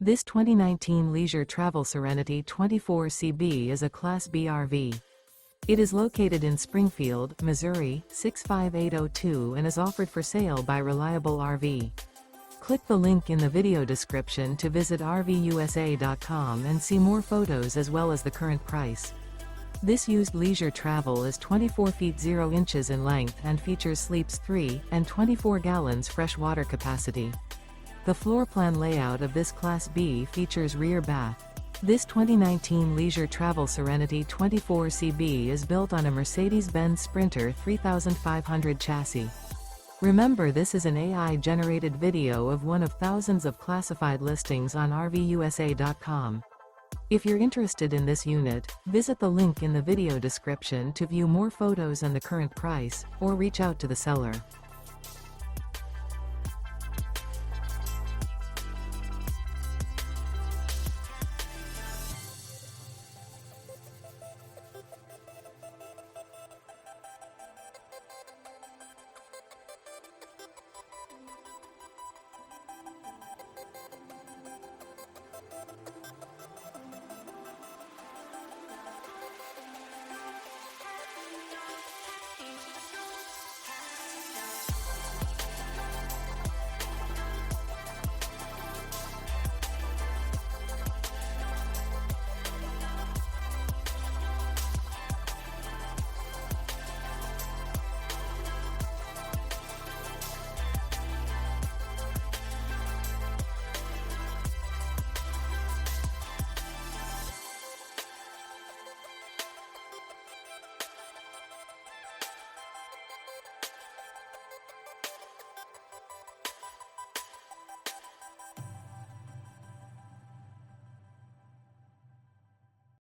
This 2019 Leisure Travel Serenity 24CB is a Class B RV. It is located in Springfield, Missouri, 65802 and is offered for sale by Reliable RV. Click the link in the video description to visit RVUSA.com and see more photos as well as the current price. This used leisure travel is 24 feet 0 inches in length and features sleeps 3 and 24 gallons fresh water capacity. The floor plan layout of this Class B features rear bath. This 2019 Leisure Travel Serenity 24CB is built on a Mercedes-Benz Sprinter 3500 chassis. Remember, this is an AI-generated video of one of thousands of classified listings on RVUSA.com. If you're interested in this unit, visit the link in the video description to view more photos and the current price, or reach out to the seller.